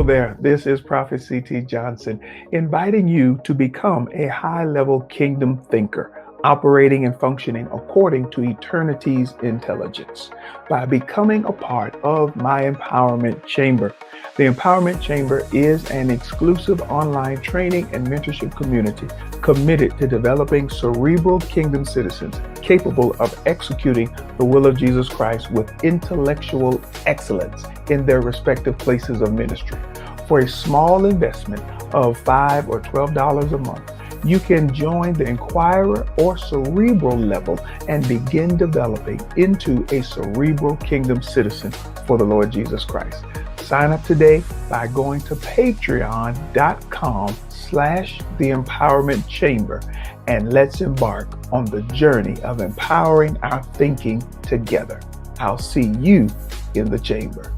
there, this is Prophet C.T. Johnson inviting you to become a high level kingdom thinker, operating and functioning according to eternity's intelligence by becoming a part of my Empowerment Chamber. The Empowerment Chamber is an exclusive online training and mentorship community committed to developing cerebral kingdom citizens capable of executing the will of Jesus Christ with intellectual excellence in their respective places of ministry. For a small investment of $5 or $12 a month, you can join the Inquirer or Cerebral level and begin developing into a cerebral kingdom citizen for the Lord Jesus Christ. Sign up today by going to patreon.com/the Empowerment Chamber, and let's embark on the journey of empowering our thinking together. I'll see you in the chamber.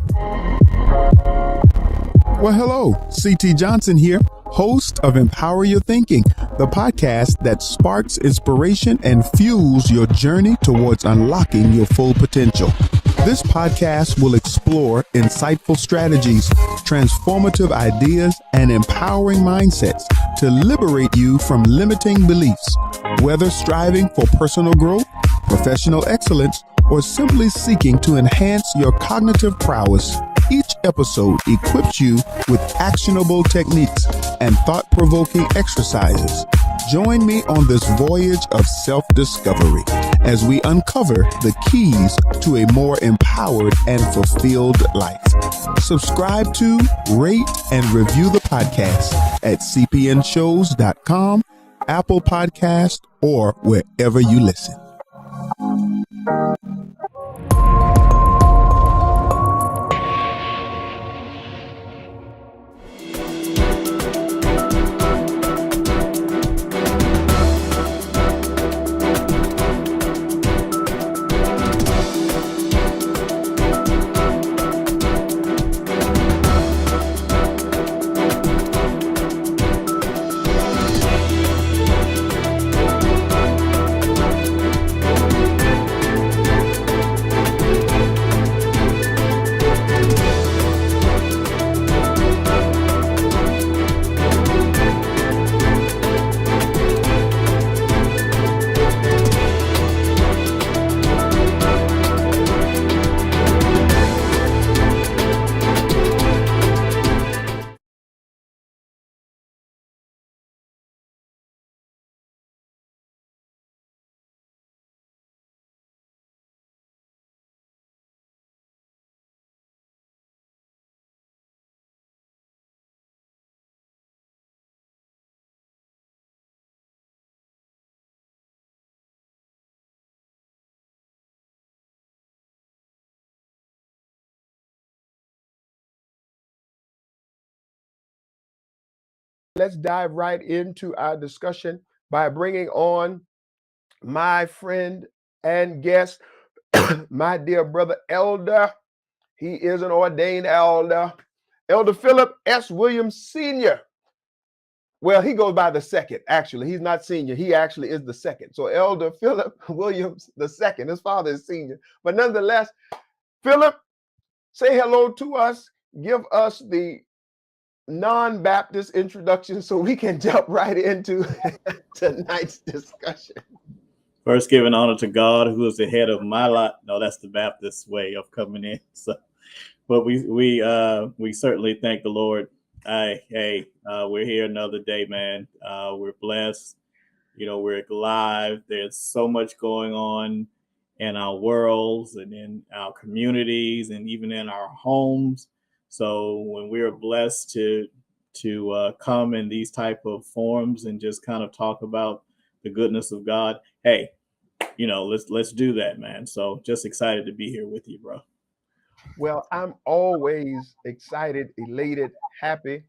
Well, hello, C.T. Johnson here, host of Empower Your Thinking, the podcast that sparks inspiration and fuels your journey towards unlocking your full potential. This podcast will explore insightful strategies, transformative ideas, and empowering mindsets to liberate you from limiting beliefs. Whether striving for personal growth, professional excellence, or simply seeking to enhance your cognitive prowess, each episode equips you with actionable techniques and thought-provoking exercises. Join me on this voyage of self-discovery as we uncover the keys to a more empowered and fulfilled life. Subscribe to, rate, and review the podcast at cpnshows.com, Apple Podcast, or wherever you listen. Let's dive right into our discussion by bringing on my friend and guest, my dear brother Elder. He is an ordained elder, Elder Philip S. Williams Sr. Well, he goes by the second, actually. He's not senior. He actually is the second. So Elder Philip Williams the second. His father is senior. But nonetheless, Philip, say hello to us. Give us the non-Baptist introduction so we can jump right into tonight's discussion. First, giving honor to God, who is the head of my life. No, that's the Baptist way of coming in. So, but we certainly thank the Lord. We're here another day, man. We're blessed. We're alive. There's so much going on in our worlds and in our communities and even in our homes. So when we're blessed to come in these type of forums and just kind of talk about the goodness of God, hey, let's do that, man. So just excited to be here with you, bro. Well, I'm always excited, elated, happy,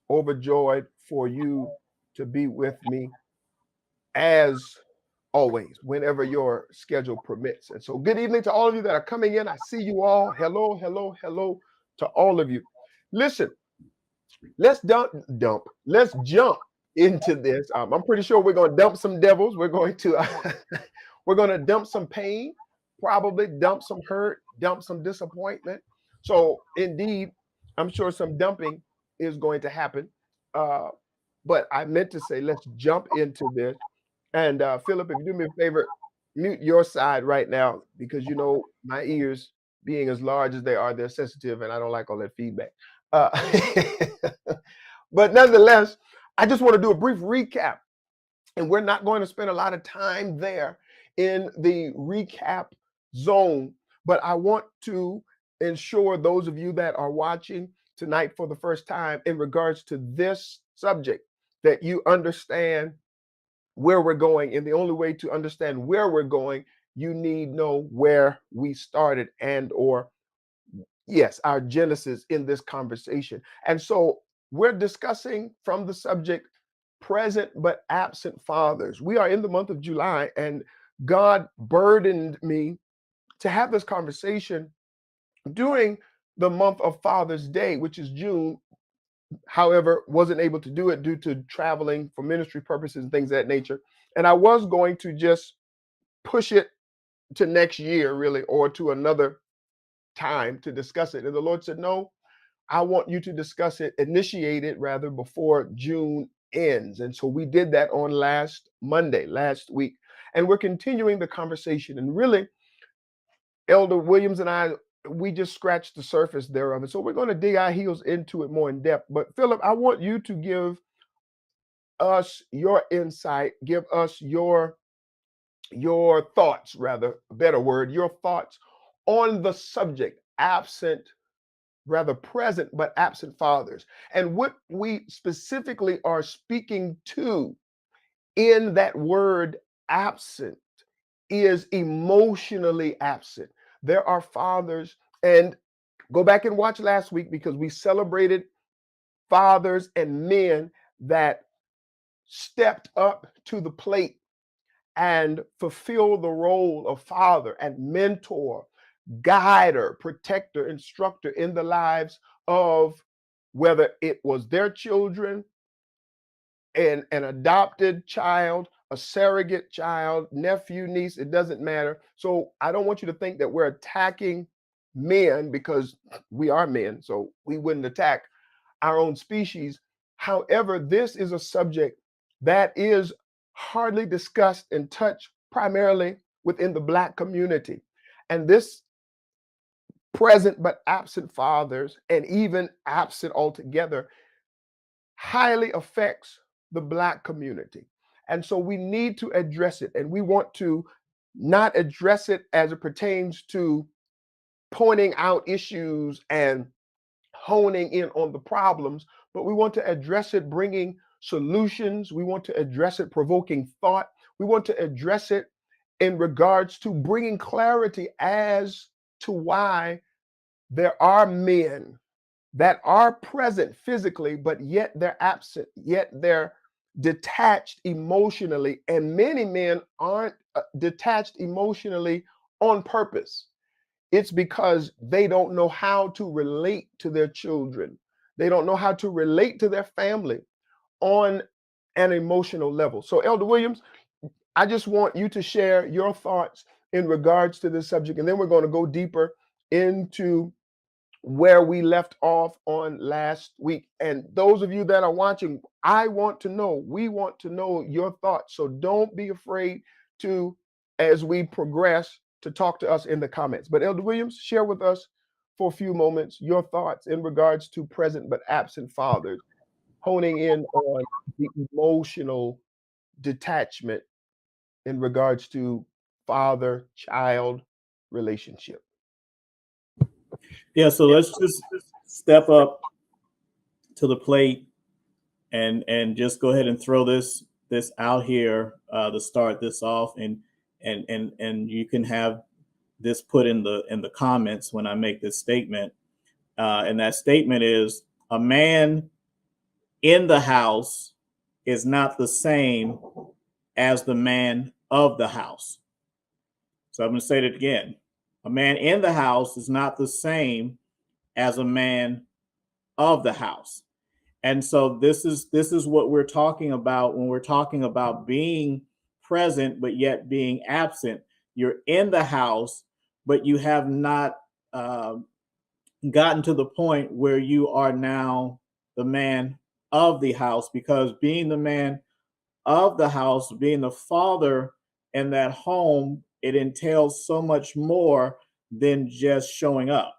overjoyed for you to be with me as always, whenever your schedule permits. And so good evening to all of you that are coming in. I see you all. Hello, hello, hello to all of you. Listen, let's let's jump into this. I'm pretty sure we're going to dump some devils. We're going to dump some pain, probably dump some hurt, dump some disappointment. So indeed, I'm sure some dumping is going to happen. But I meant to say, let's jump into this. And Philip, if you do me a favor, mute your side right now, because you know my ears, being as large as they are, they're sensitive, and I don't like all that feedback. Uh, but nonetheless, I just want to do a brief recap, and we're not going to spend a lot of time there in the recap zone. But I want to ensure those of you that are watching tonight for the first time in regards to this subject, that you understand where we're going. And the only way to understand where we're going, you need know where we started, and or yes, our genesis in this conversation. And so we're discussing from the subject present but absent fathers. We are in the month of July, and God burdened me to have this conversation during the month of Father's Day, which is June. However, wasn't able to do it due to traveling for ministry purposes and things of that nature. And I was going to just push it to next year, really, or to another time to discuss it. And the Lord said, no, I want you to discuss it, initiate it rather, before June ends. And so we did that on last Monday, last week. And we're continuing the conversation. And really, Elder Williams and I, we just scratched the surface thereof. And so we're going to dig our heels into it more in depth. But Philip, I want you to give us your insight, give us your thoughts, rather, a better word, your thoughts on the subject, present but absent fathers. And what we specifically are speaking to in that word absent is emotionally absent. There are fathers, and go back and watch last week, because we celebrated fathers and men that stepped up to the plate and fulfilled the role of father and mentor, guider, protector, instructor in the lives of, whether it was their children, an adopted child, a surrogate child, nephew, niece, it doesn't matter. So I don't want you to think that we're attacking men, because we are men, so we wouldn't attack our own species. However, this is a subject that is hardly discussed and touched primarily within the Black community. And this present but absent fathers, and even absent altogether, highly affects the Black community. And so we need to address it. And we want to not address it as it pertains to pointing out issues and honing in on the problems, but we want to address it bringing solutions. We want to address it provoking thought. We want to address it in regards to bringing clarity as to why there are men that are present physically, but yet they're absent, yet they're detached emotionally. And many men aren't detached emotionally on purpose. It's because they don't know how to relate to their children. They don't know how to relate to their family on an emotional level. So, Elder Williams, I just want you to share your thoughts in regards to this subject, and then we're going to go deeper into where we left off on last week. And those of you that are watching, we want to know your thoughts. So don't be afraid to, as we progress, to talk to us in the comments. But Elder Williams, share with us for a few moments your thoughts in regards to present but absent fathers, honing in on the emotional detachment in regards to father-child relationship. Yeah, so let's just step up to the plate and just go ahead and throw this out here to start this off, and you can have this put in the comments when I make this statement. And that statement is: a man in the house is not the same as the man of the house. So I'm going to say it again. A man in the house is not the same as a man of the house. And so this is what we're talking about when we're talking about being present but yet being absent. You're in the house, but you have not gotten to the point where you are now the man of the house, because being the man of the house, being the father in that home, it entails so much more than just showing up.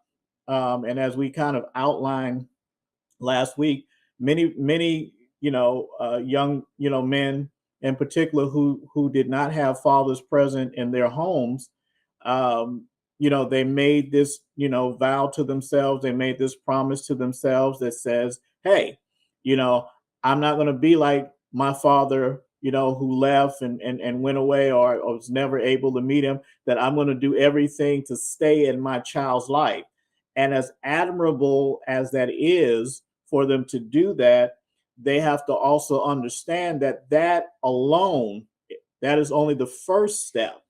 And as we kind of outlined last week, many young men in particular who did not have fathers present in their homes, they made this vow to themselves. They made this promise to themselves that says, hey, I'm not going to be like my father, who left and went away, or was never able to meet him, that I'm going to do everything to stay in my child's life. And as admirable as that is for them to do that, they have to also understand that that alone, that is only the first step,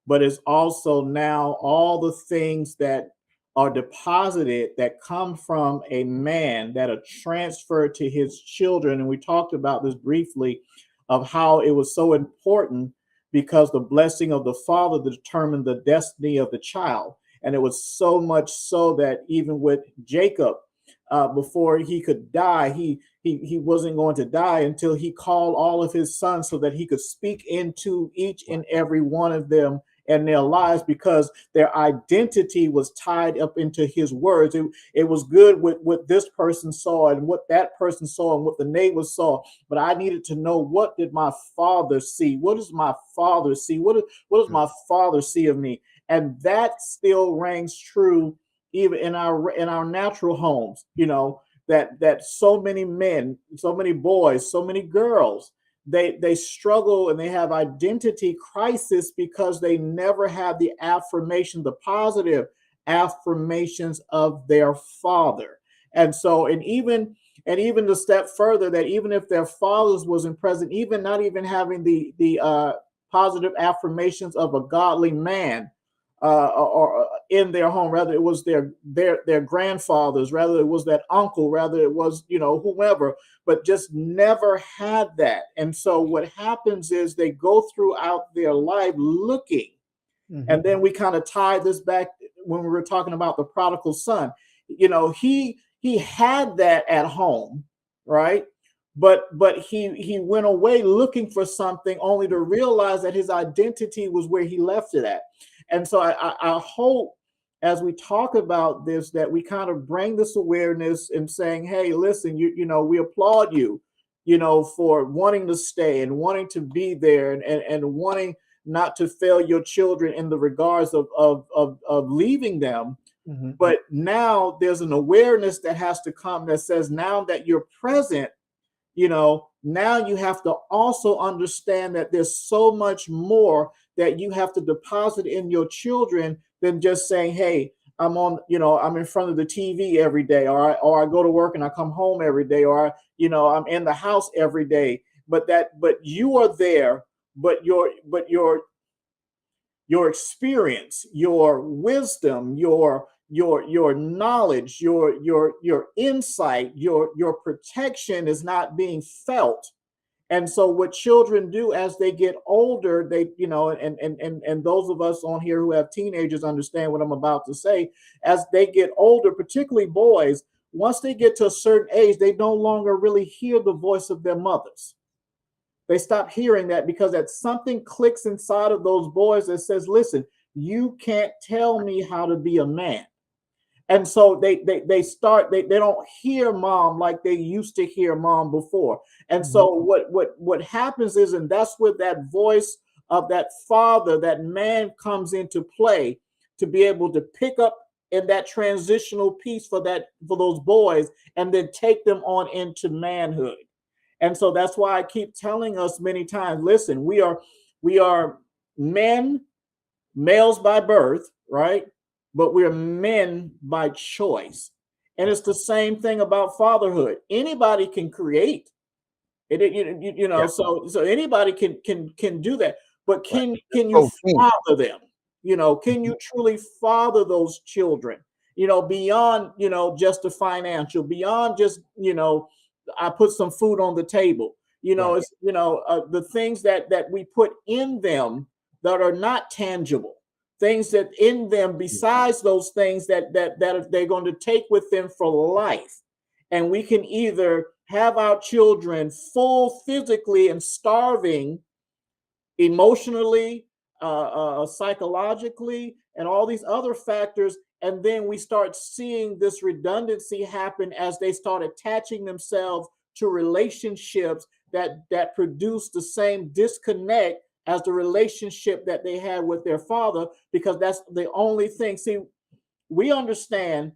but it's also now all the things that are deposited that come from a man that are transferred to his children. And we talked about this briefly, of how it was so important because the blessing of the father determined the destiny of the child. And it was so much so that even with Jacob, before he could die, he wasn't going to die until he called all of his sons so that he could speak into each and every one of them and their lives, because their identity was tied up into his words. It was good with what this person saw and what that person saw and what the neighbors saw, but I needed to know, what did my father see? What does my father see? What does my father see of me? And that still rings true even in our natural homes. That so many men, so many boys, so many girls, they struggle and they have identity crisis because they never have the affirmation, the positive affirmations of their father. And so, and even the step further, that even if their fathers wasn't present, even not even having the positive affirmations of a godly man or in their home, rather it was their grandfathers, rather it was that uncle, rather it was whomever, but just never had that. And so what happens is they go throughout their life looking, and then we kind of tie this back when we were talking about the prodigal son. He had that at home, right? But he went away looking for something, only to realize that his identity was where he left it at. And so I hope, as we talk about this, that we kind of bring this awareness and saying, hey, listen, we applaud you, for wanting to stay and wanting to be there and wanting not to fail your children in the regards of leaving them. Mm-hmm. But now there's an awareness that has to come that says, now that you're present, now you have to also understand that there's so much more that you have to deposit in your children than just saying, hey, I'm in front of the TV every day, or I go to work and I come home every day, or I'm in the house every day. But you are there, but your experience, your wisdom, your knowledge, your insight, your protection is not being felt. And so what children do as they get older, they, and those of us on here who have teenagers understand what I'm about to say. As they get older, particularly boys, once they get to a certain age, they no longer really hear the voice of their mothers. They stop hearing that because that something clicks inside of those boys that says, listen, you can't tell me how to be a man. And so they don't hear mom like they used to hear mom before. And so what happens is, and that's where that voice of that father, that man, comes into play, to be able to pick up in that transitional piece for those boys and then take them on into manhood. And so that's why I keep telling us many times, listen, we are males by birth, right? But we're men by choice. And it's the same thing about fatherhood. Anybody can create it, so anybody can do that. But can you father them? Can you truly father those children? Beyond, just the financial, beyond just, I put some food on the table. It's, the things that we put in them that are not tangible. Things that in them, besides those things that they're going to take with them for life. and we can either have our children full physically and starving emotionally, psychologically, and all these other factors. And then we start seeing this redundancy happen as they start attaching themselves to relationships that produce the same disconnect as the relationship that they had with their father, because that's the only thing. See, we understand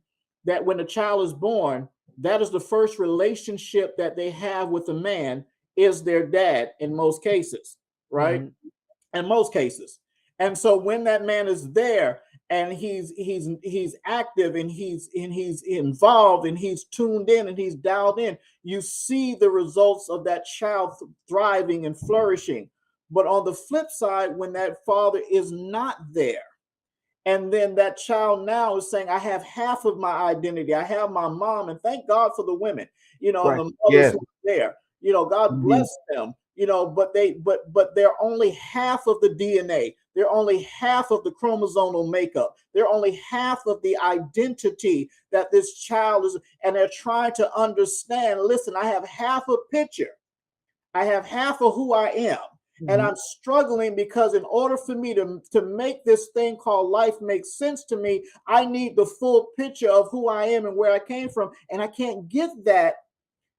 that when a child is born, that is the first relationship that they have with a man is their dad in most cases, right? Mm-hmm. In most cases. And so when that man is there and he's active and he's involved and he's tuned in and he's dialed in, you see the results of that child thriving and flourishing. But on the flip side, when that father is not there, and then that child now is saying, I have half of my identity. I have my mom, and thank God for the women, and Right. the mothers Yes. who are there. God Mhm. bless them, but they're only half of the DNA. They're only half of the chromosomal makeup. They're only half of the identity that this child is, and they're trying to understand, listen, I have half a picture. I have half of who I am. And Mhm. I'm struggling because in order for me to make this thing called life make sense to me, I need the full picture of who I am and where I came from. And I can't get that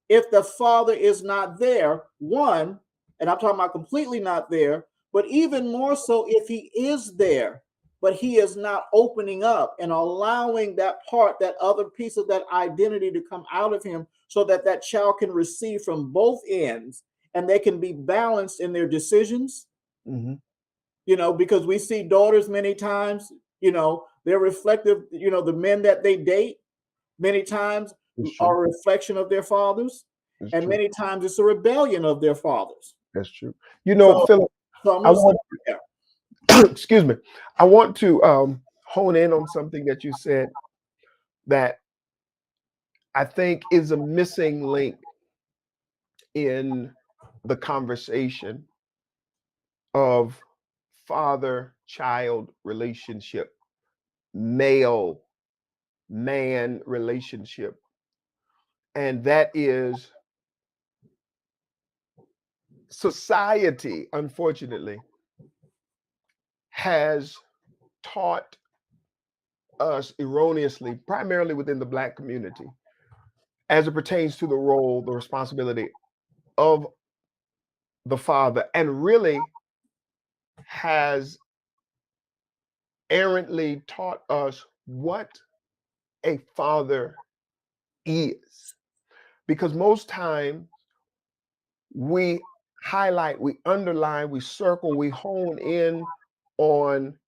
if the father is not there. One, and I'm talking about completely not there, but even more so if he is there, but he is not opening up and allowing that part, that other piece of that identity to come out of him so that that child can receive from both ends and they can be balanced in their decisions. Mhm. Because we see daughters many times, they're reflective, the men that they date many times It's are true. a reflection of their fathers, It's and true. many times it's a rebellion of their fathers. That's true. Philip, So I'm I gonna stop want there. excuse me. I want to hone in on something that you said that I think is a missing link in the conversation of father-child relationship, male man relationship, and that is society, unfortunately, has taught us erroneously, primarily within the Black community, as it pertains to the role, the responsibility of the father, and really has errantly taught us what a father is. Because most times we highlight, we underline, we circle, we hone in on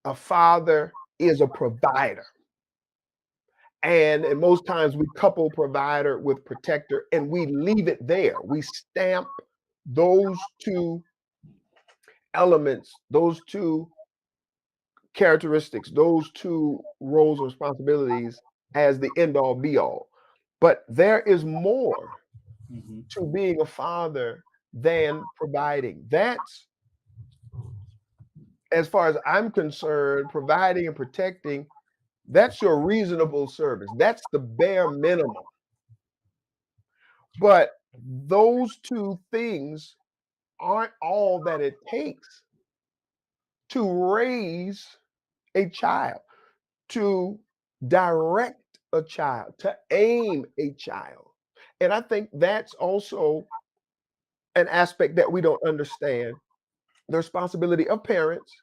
a father is a provider. And most times we couple provider with protector and we leave it there. We stamp those two elements, those two characteristics, those two roles and responsibilities as the end all be all. But there is more Mhm. to being a father than providing. That's, as far as I'm concerned, providing and protecting, that's your reasonable service. That's the bare minimum. But those two things aren't all that it takes to raise a child, to direct a child, to aim a child. And I think that's also an aspect that we don't understand, the responsibility of parents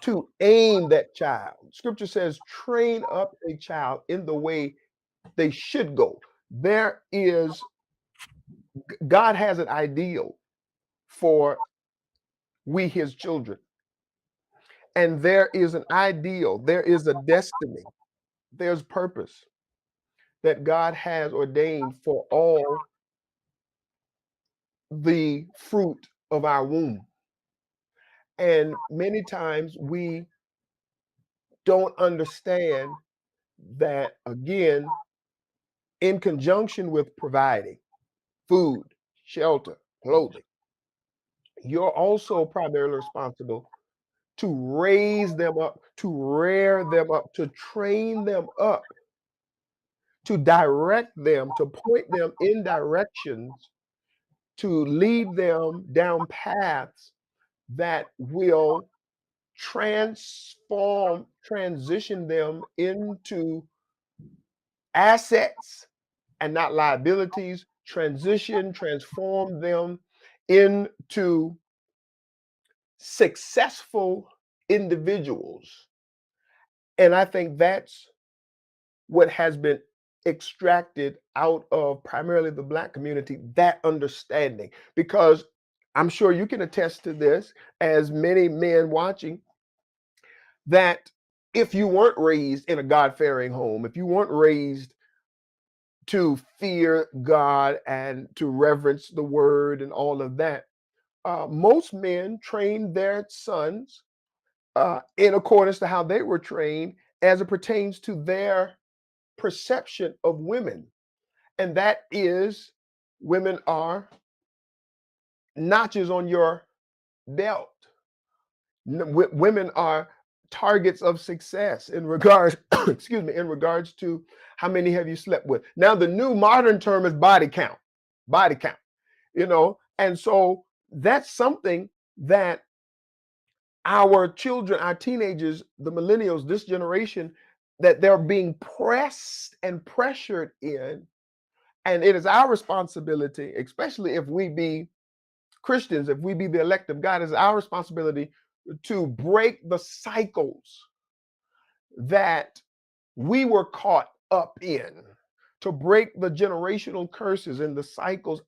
to aim that child. Scripture says, train up a child in the way they should go. There is, God has an ideal for we, his children. And there is an ideal, there is a destiny, there's purpose that God has ordained for all the fruit of our womb. And many times we don't understand that, again, in conjunction with providing food, shelter, clothing, you're also primarily responsible to raise them up, to rear them up, to train them up to direct them, to point them in directions, to lead them down paths that will transition them into assets and not liabilities, transform them into successful individuals. And I think that's what has been extracted out of primarily the Black community, that understanding. Because I'm sure you can attest to this, as many men watching, that if you weren't raised in a God-fearing home, if you weren't raised to fear God and to reverence the word and all of that, most men train their sons in accordance to how they were trained as it pertains to their perception of women. And that is, women are notches on your belt. Women are targets of success in regards, excuse me, in regards to how many have you slept with. Now, the new modern term is body count, and so that's something that our children, our teenagers, the millennials, this generation, that they're being pressed and pressured in. And it is our responsibility, especially if we be Christians, if we be the elect of God, it's our responsibility to break the cycles that we were caught up in, to break the generational curses and the cycles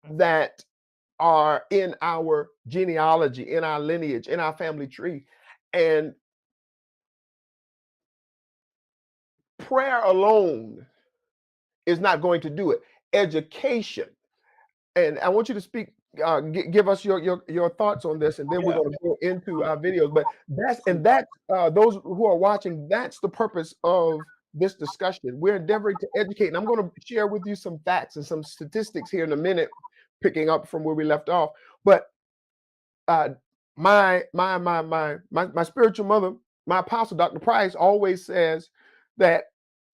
that are in our genealogy, in our lineage, in our family tree. And prayer alone is not going to do it. Education. And I want you to speak, give us your thoughts on this, and then we're going to go into our videos. But those who are watching, that's the purpose of this discussion. We're endeavoring to educate, and I'm going to share with you some facts and some statistics here in a minute, picking up from where we left off. But my spiritual mother, my apostle, Dr. Price, always says that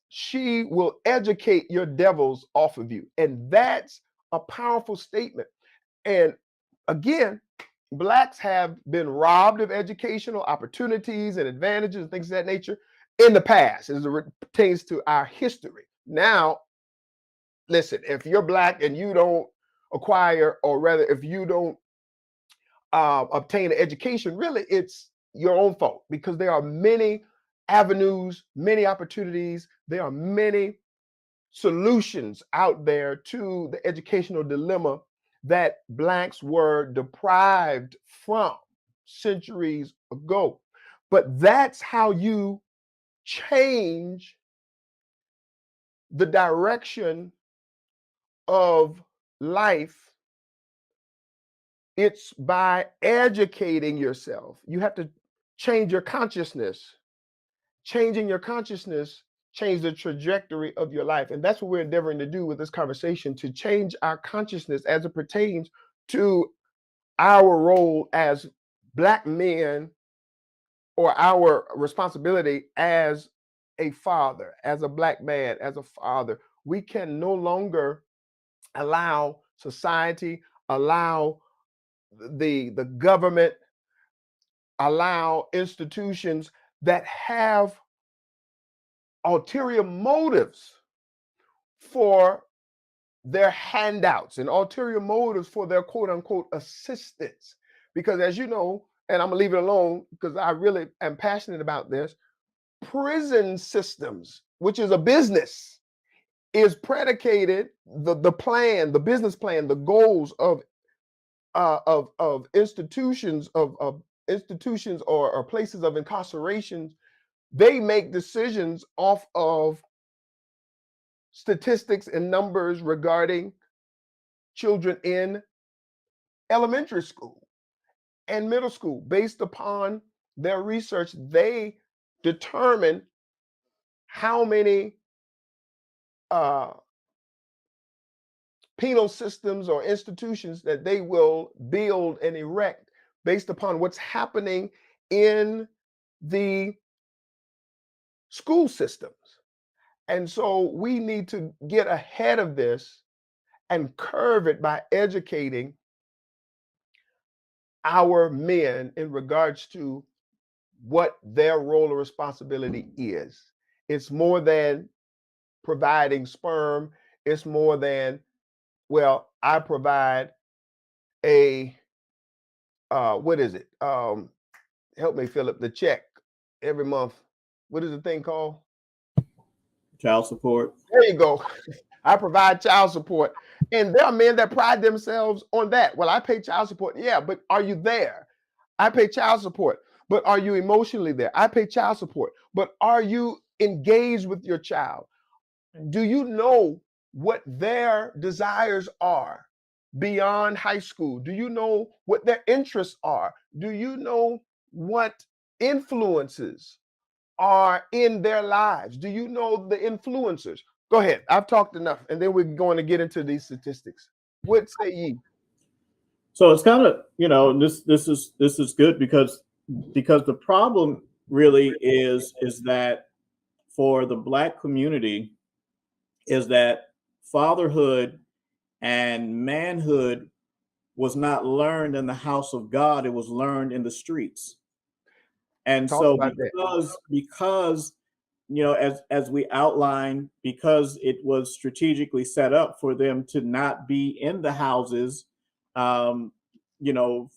she will educate your devils off of you, and that's a powerful statement. And again, Blacks have been robbed of educational opportunities and advantages and things of that nature in the past as it pertains to our history. Now, listen, if you're Black and you don't acquire, or rather, if you don't obtain an education, really, it's your own fault, because there are many avenues, many opportunities, there are many solutions out there to the educational dilemma that Blacks were deprived from centuries ago. But that's how you change the direction of life. It's by educating yourself. You have to change your consciousness. Changing your consciousness change the trajectory of your life. And that's what we're endeavoring to do with this conversation, to change our consciousness as it pertains to our role as Black men, or our responsibility as a father, as a Black man, as a father. We can no longer allow society, allow the government, allow institutions that have ulterior motives for their handouts and ulterior motives for their quote unquote assistance. Because as you know, and I'm gonna leave it alone because I really am passionate about this, prison systems, which is a business, is predicated, the plan, the business plan, the goals of institutions, of institutions or places of incarceration. They make decisions off of statistics and numbers regarding children in elementary school and middle school. Based upon their research, they determine how many penal systems or institutions that they will build and erect based upon what's happening in the school systems. And so we need to get ahead of this and curve it by educating our men in regards to what their role or responsibility is. It's more than providing sperm. It's more than, well, I provide a what is it? Help me, Philip, the check every month. What is the thing called? Child support. There you go. I provide child support. And there are men that pride themselves on that. Well, I pay child support. Yeah, but are you there? I pay child support. But are you emotionally there? I pay child support. But are you engaged with your child? Do you know what their desires are beyond high school? Do you know what their interests are? Do you know what influences are in their lives? Do you know the influencers? Go ahead. I've talked enough, and then we're going to get into these statistics. What say ye? So it's kind of, this is good because the problem really is that for the Black community is that fatherhood and manhood was not learned in the house of God. It was learned in the streets. And so because as we outlined, because it was strategically set up for them to not be in the houses, for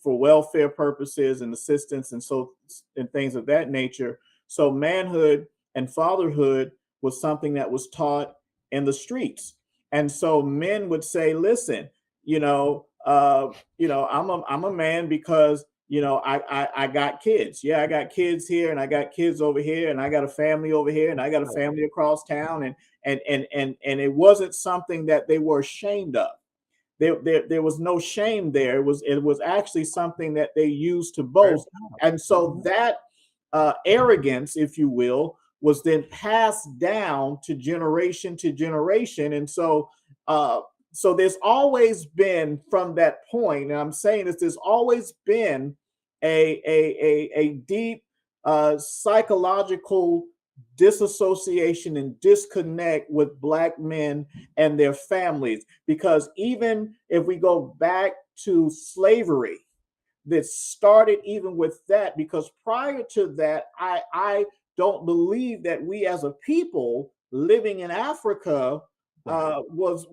welfare purposes and assistance and things of that nature. So manhood and fatherhood was something that was taught in the streets. And so men would say, listen, I'm a man because I got kids. Yeah, I got kids here and I got kids over here and I got a family over here and I got a family across town. And it wasn't something that they were ashamed of. There was no shame there. It was actually something that they used to boast. And so that arrogance, if you will, was then passed down to generation. And so there's always been, from that point, and I'm saying this, there's always been a deep psychological disassociation and disconnect with Black men and their families. Because even if we go back to slavery, that started even with that, because prior to that, I don't believe that we as a people living in Africa was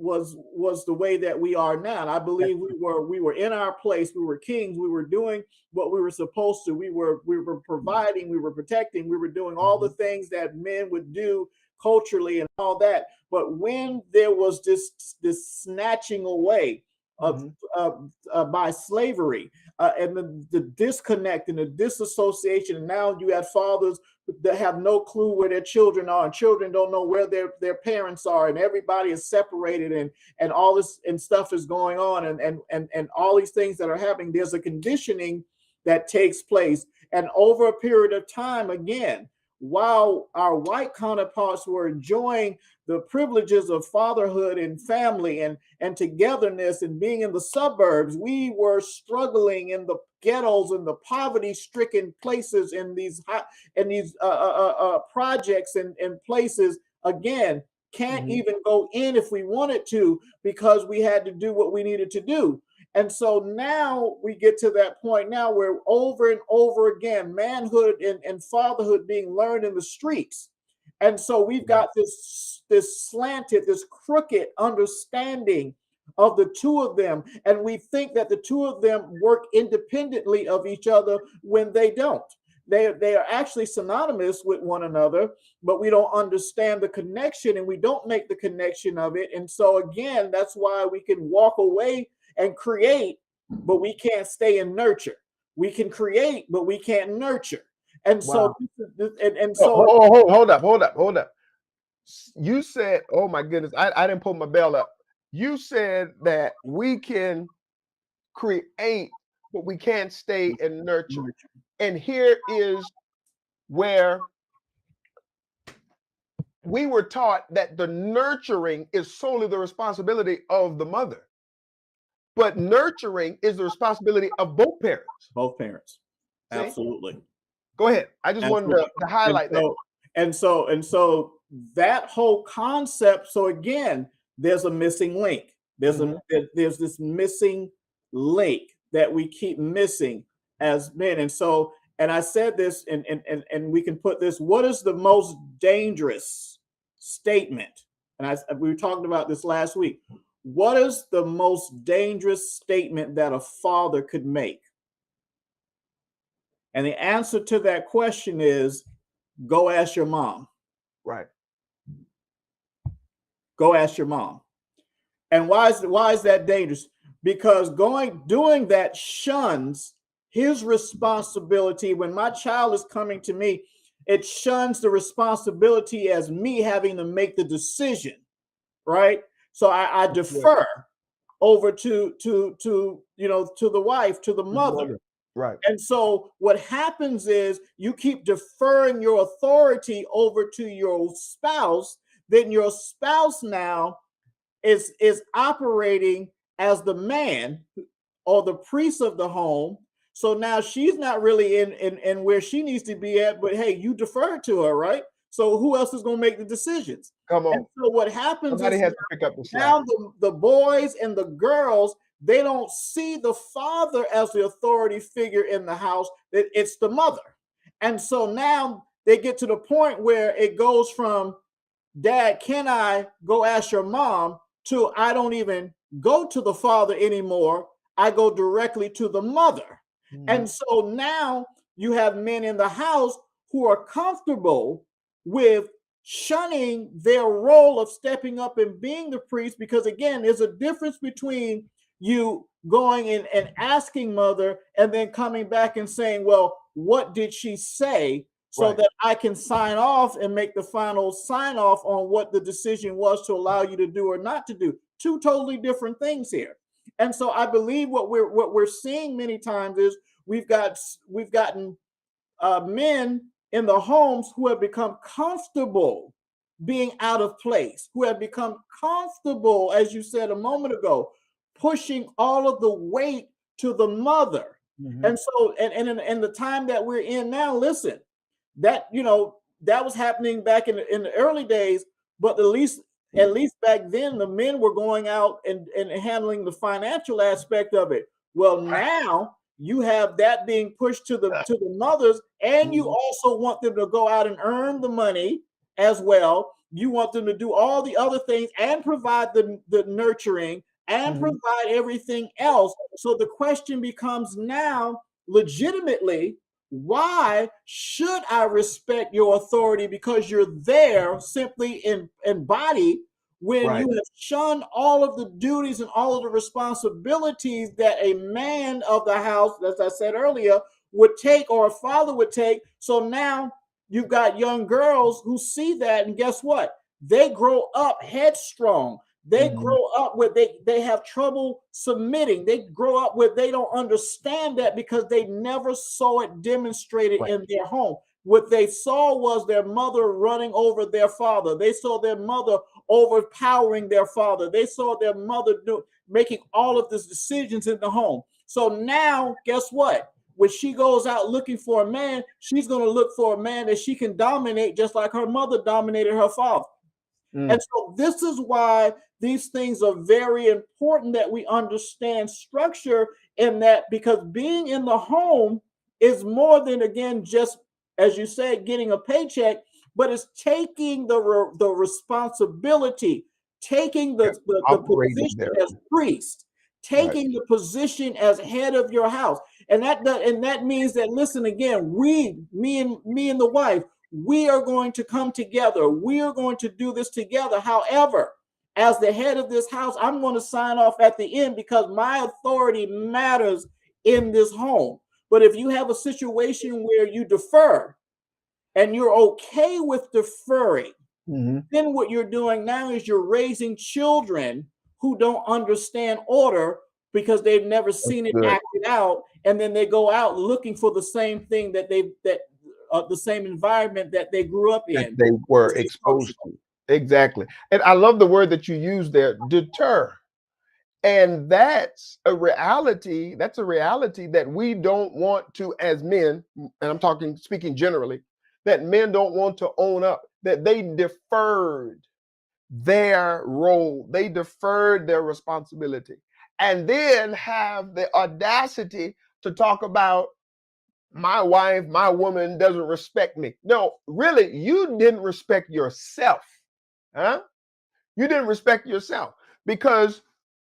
the way that we are now. And I believe we were in our place. We were kings. We were doing what we were supposed to. We were providing. We were protecting. We were doing all the things that men would do culturally and all that. But when there was this snatching away of by slavery and the disconnect and the disassociation, and now you have fathers that have no clue where their children are, and children don't know where their parents are, and everybody is separated, and all this and stuff is going on, and all these things that are happening. There's a conditioning that takes place, and over a period of time, again, while our white counterparts were enjoying the privileges of fatherhood and family and togetherness and being in the suburbs, we were struggling in the ghettos and the poverty-stricken places in these projects and places. Again, can't even go in if we wanted to, because we had to do what we needed to do. And so now we get to that point now where over and over again, manhood and fatherhood being learned in the streets. And so we've got this slanted, this crooked understanding of the two of them. And we think that the two of them work independently of each other when they don't. They are actually synonymous with one another, but we don't understand the connection, and we don't make the connection of it. And so again, that's why we can walk away and create, but we can't stay and nurture. We can create, but we can't nurture. And so, hold up. You said, oh my goodness, I didn't pull my bell up. You said that we can create, but we can't stay and nurture. And here is where we were taught that the nurturing is solely the responsibility of the mother. But nurturing is the responsibility of both parents. Both parents. See? Absolutely. Go ahead. I just wanted to highlight that. And so that whole concept. So again, there's a missing link. There's there's this missing link that we keep missing as men. And so, and I said this, and we can put this: what is the most dangerous statement? And we were talking about this last week. What is the most dangerous statement that a father could make? And the answer to that question is, go ask your mom. Right. Go ask your mom. And why is that dangerous? Because doing that shuns his responsibility. When my child is coming to me, it shuns the responsibility as me having to make the decision, right? So I defer over to the wife, to the mother. Right. And so what happens is you keep deferring your authority over to your spouse. Then your spouse now is operating as the man or the priest of the home. So now she's not really in where she needs to be at, but hey, you defer to her, right? So who else is going to make the decisions? Come on. And so what happens Somebody is has to pick up the slack. now the boys and the girls, they don't see the father as the authority figure in the house. It's the mother. And so now they get to the point where it goes from, Dad, can I go ask your mom, to I don't even go to the father anymore. I go directly to the mother. And so now you have men in the house who are comfortable with shunning their role of stepping up and being the priest, because again, there's a difference between you going in and asking mother and then coming back and saying, well, what did she say? So that I can sign off and make the final sign off on what the decision was to allow you to do or not to do. Two totally different things here. And so I believe what we're seeing many times is we've gotten men in the homes who have become comfortable being out of place, who have become comfortable, as you said a moment ago, pushing all of the weight to the mother. And so, and in the time that we're in now, listen, that that was happening back in the early days, but at least back then the men were going out and handling the financial aspect of it. Well, now you have that being pushed to the mothers, and you also want them to go out and earn the money as well. You want them to do all the other things and provide the nurturing and provide everything else. So the question becomes now, legitimately, why should I respect your authority because you're there simply in body, when you have shunned all of the duties and all of the responsibilities that a man of the house, as I said earlier, would take, or a father would take? So now you've got young girls who see that, and guess what? They grow up headstrong. They grow up where they have trouble submitting. They grow up where they don't understand that because they never saw it demonstrated in their home. What they saw was their mother running over their father. They saw their mother overpowering their father. They saw their mother making all of these decisions in the home. So now, guess what? When she goes out looking for a man, she's going to look for a man that she can dominate, just like her mother dominated her father. And so this is why these things are very important, that we understand structure in that, because being in the home is more than, again, just, as you said, getting a paycheck, but it's taking the responsibility, taking the position as priest, taking the position as head of your house. And that means that, listen, again, me and the wife, we are going to come together. We are going to do this together. However, as the head of this house, I'm going to sign off at the end because my authority matters in this home. But if you have a situation where you defer and you're okay with deferring, then what you're doing now is you're raising children who don't understand order because they've never seen it acted out. And then they go out looking for the same thing the same environment that they grew up in. They were exposed to. Exactly. And I love the word that you used there, deter. And that's a reality. That's a reality that we don't want to, as men, and I'm speaking generally, that men don't want to own up. that they deferred their role, they deferred their responsibility, and then have the audacity to talk about my wife, my woman doesn't respect me. No, really, you didn't respect yourself. Huh? You didn't respect yourself, because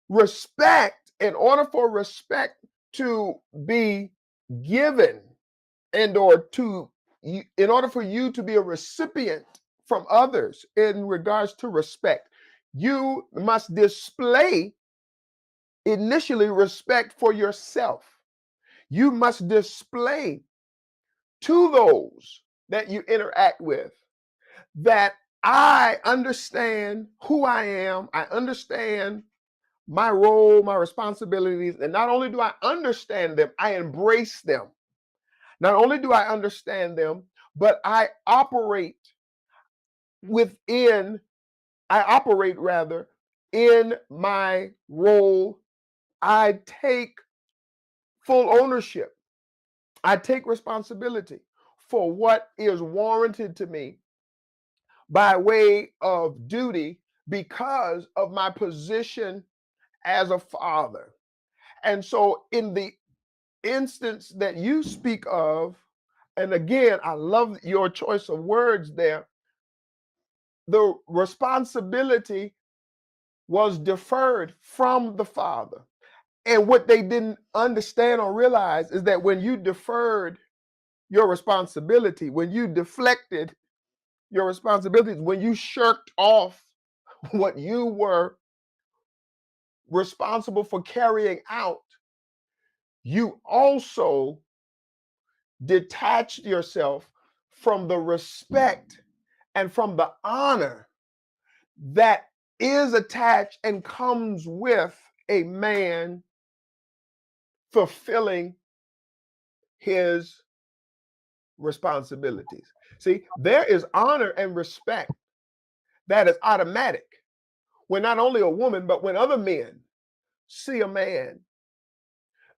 respect, in order for respect to be given and or to in order for you to be a recipient from others in regards to respect, you must display initially respect for yourself. You must display to those that you interact with that I understand who I am, I understand my role, my responsibilities, and not only do I understand them, I embrace them. Not only do I understand them, but I operate rather in my role. I take full ownership. I take responsibility for what is warranted to me by way of duty because of my position as a father. And so in the instance that you speak of, and again, I love your choice of words there, the responsibility was deferred from the father. And what they didn't understand or realize is that when you deferred your responsibility, when you deflected your responsibilities, when you shirked off what you were responsible for carrying out, you also detached yourself from the respect and from the honor that is attached and comes with a man fulfilling his responsibilities. See, there is honor and respect that is automatic when not only a woman, but when other men see a man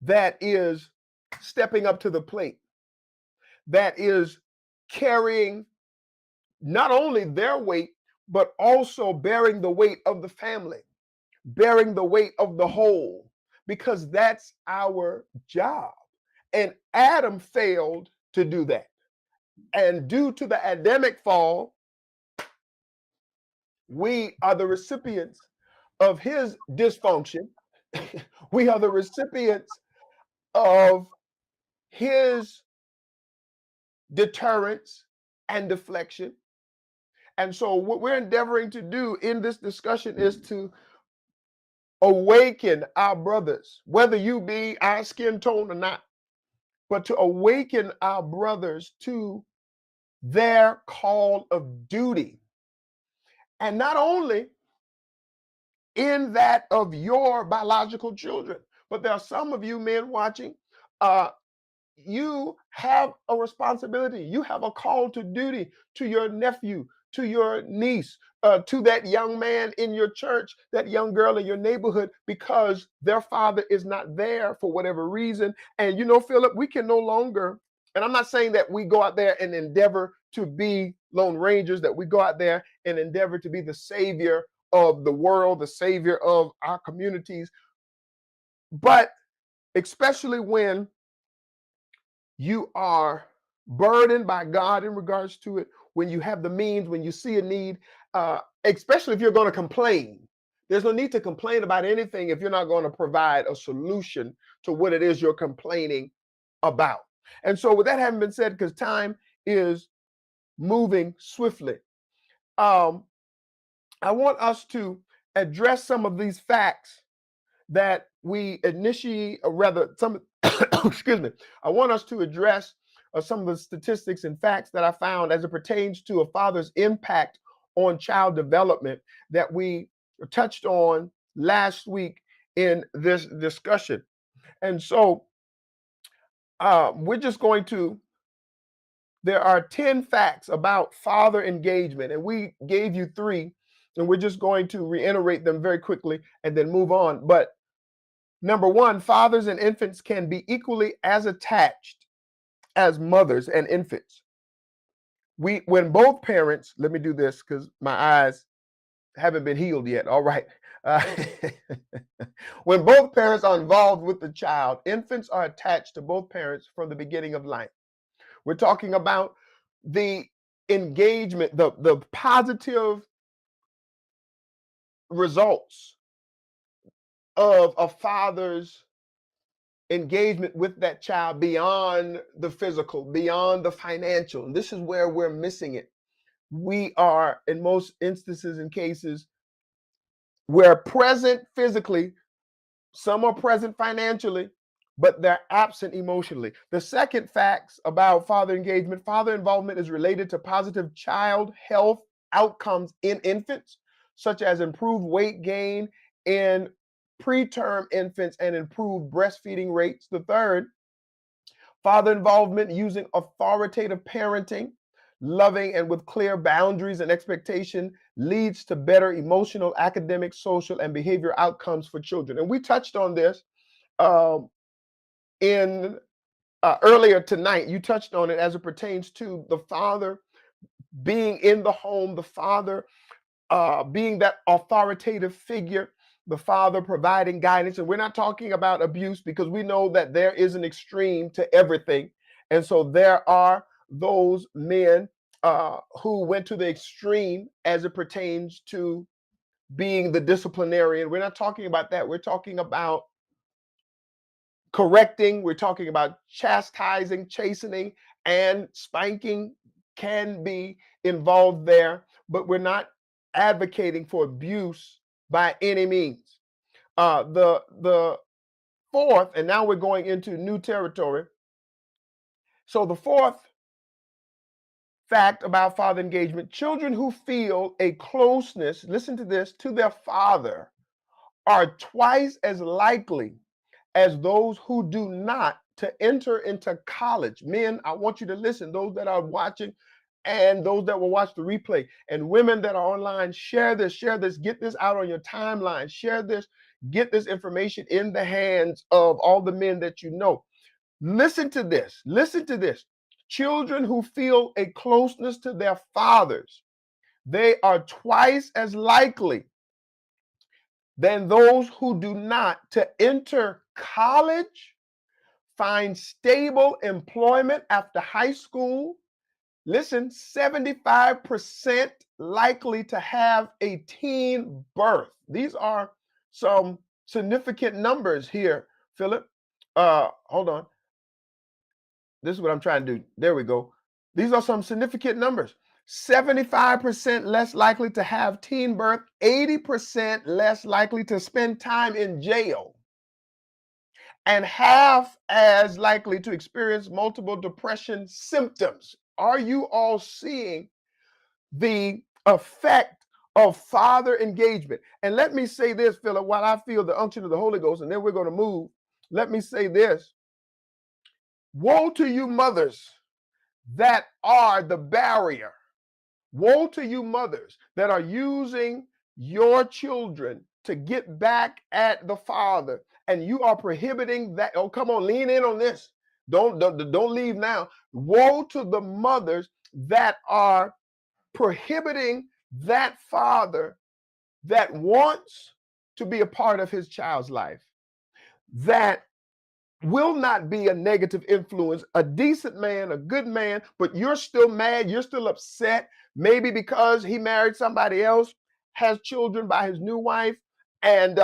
that is stepping up to the plate, that is carrying not only their weight, but also bearing the weight of the family, bearing the weight of the whole, because that's our job. And Adam failed to do that. And due to the Adamic fall, we are the recipients of his dysfunction. We are the recipients of his deterrence and deflection. And so what we're endeavoring to do in this discussion is to awaken our brothers, whether you be our skin tone or not, but to awaken our brothers to their call of duty. And not only in that of your biological children, but there are some of you men watching, you have a responsibility. You have a call to duty to your nephew, to your niece, to that young man in your church, that young girl in your neighborhood, because their father is not there for whatever reason. And you know, Philip, we can no longer, and I'm not saying that we go out there and endeavor to be Lone Rangers, that we go out there and endeavor to be the savior of the world, the savior of our communities. But especially when you are burdened by God in regards to it, when you have the means, when you see a need, especially if you're going to complain. There's no need to complain about anything if you're not going to provide a solution to what it is you're complaining about. And so with that having been said, because time is moving swiftly, I want us to address some of these facts that we initiate, or rather some, excuse me, I want us to address some of the statistics and facts that I found as it pertains to a father's impact on child development that we touched on last week in this discussion. And so we're just going to, there are 10 facts about father engagement, and we gave you 3, and we're just going to reiterate them very quickly and then move on. But number 1, fathers and infants can be equally as attached as mothers and infants. when both parents, let me do this because my eyes haven't been healed yet. All right. Uh, when both parents are involved with the child, infants are attached to both parents from the beginning of life. We're talking about the engagement, the positive results of a father's engagement with that child beyond the physical, beyond the financial. And this is where we're missing it. We are, in most instances and cases, we're present physically, some are present financially, but they're absent emotionally. The second facts about father engagement, father involvement is related to positive child health outcomes in infants, such as improved weight gain in preterm infants and improved breastfeeding rates. The third, father involvement using authoritative parenting, loving and with clear boundaries and expectation leads to better emotional, academic, social, and behavior outcomes for children. And we touched on this in earlier tonight. You touched on it as it pertains to the father being in the home, the father being that authoritative figure, the father providing guidance. And we're not talking about abuse because we know that there is an extreme to everything. And so there are those men who went to the extreme as it pertains to being the disciplinarian. We're not talking about that. We're talking about correcting. We're talking about chastising, chastening, and spanking can be involved there, but we're not advocating for abuse by any means. The fourth, and now we're going into new territory. So the fourth fact about father engagement, children who feel a closeness, listen to this, to their father are twice as likely as those who do not to enter into college. Men, I want you to listen, those that are watching and those that will watch the replay, and women that are online, share this, get this out on your timeline, share this, get this information in the hands of all the men that you know. Listen to this. Children who feel a closeness to their fathers, they are twice as likely than those who do not to enter college, find stable employment after high school. Listen, 75% likely to have a teen birth. These are some significant numbers here, Philip. Hold on. This is what I'm trying to do. There we go. These are some significant numbers. 75% less likely to have teen birth, 80% less likely to spend time in jail, and half as likely to experience multiple depression symptoms. Are you all seeing the effect of father engagement? And let me say this, Philip, while I feel the unction of the Holy Ghost, and then we're going to move, let me say this. Woe to you mothers that are the barrier. Woe to you mothers that are using your children to get back at the father, and you are prohibiting that. Oh, come on, lean in on this. Don't leave now. Woe to the mothers that are prohibiting that father that wants to be a part of his child's life, that will not be a negative influence, a decent man, a good man, but you're still mad, you're still upset, maybe because he married somebody else, has children by his new wife, and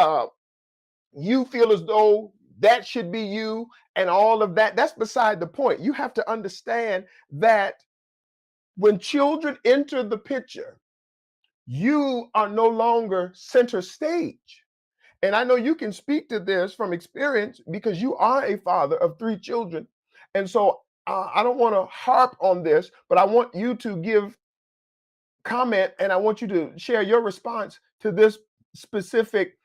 you feel as though that should be you and all of that. That's beside the point. You have to understand that when children enter the picture, you are no longer center stage. And I know you can speak to this from experience because you are a father of 3 children. And so I don't want to harp on this, but I want you to give comment and I want you to share your response to this specific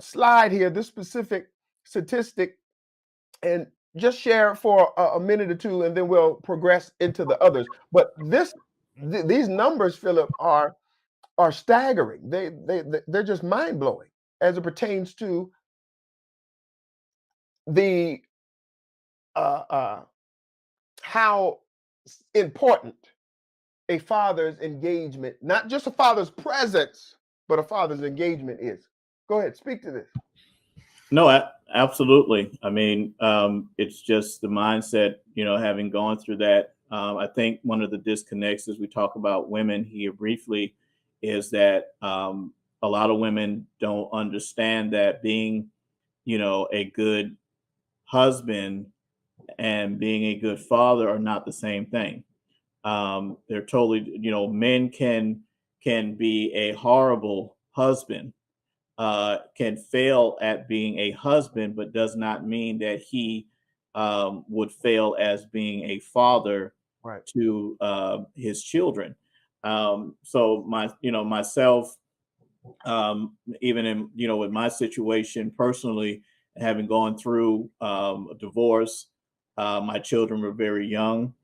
slide here, this specific statistic, and just share for a minute or two, and then we'll progress into the others. But these numbers, Philip, are staggering. They're just mind blowing as it pertains to the how important a father's engagement, not just a father's presence, but a father's engagement is. Go ahead, speak to this. No, absolutely. I mean, it's just the mindset, having gone through that. I think one of the disconnects as we talk about women here briefly is that a lot of women don't understand that being, a good husband and being a good father are not the same thing. They're totally, men can be a horrible husband, can fail at being a husband, but does not mean that he would fail as being a father Right. to his children. So myself, even in, with my situation personally, having gone through a divorce, my children were very young.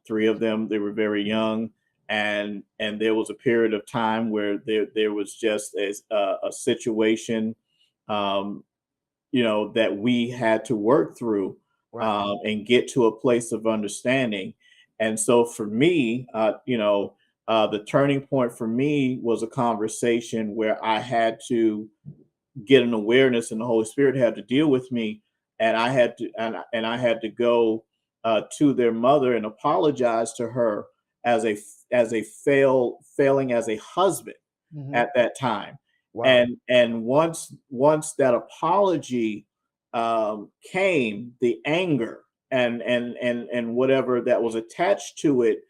Three of them, they were very young. And there was a period of time where there was just a situation, that we had to work through, Right. and get to a place of understanding. And so for me, the turning point for me was a conversation where I had to get an awareness, and the Holy Spirit had to deal with me, and I had to and I had to go to their mother and apologize to her as a failing as a husband at that time. Wow. And once that apology came, the anger and whatever that was attached to it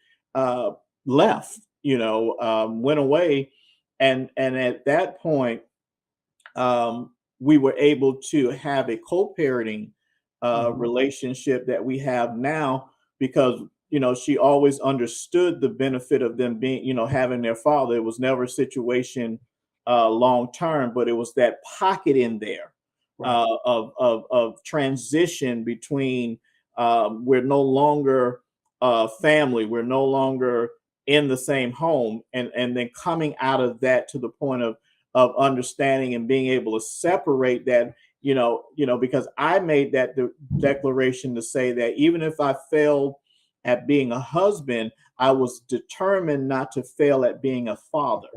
left, went away, and at that point, we were able to have a co-parenting relationship that we have now, because she always understood the benefit of them being, having their father. It was never a situation long term, but it was that pocket in there of transition between, we're no longer family, we're no longer in the same home, and then coming out of that to the point of understanding and being able to separate that, because I made that declaration to say that even if I failed at being a husband, I was determined not to fail at being a father.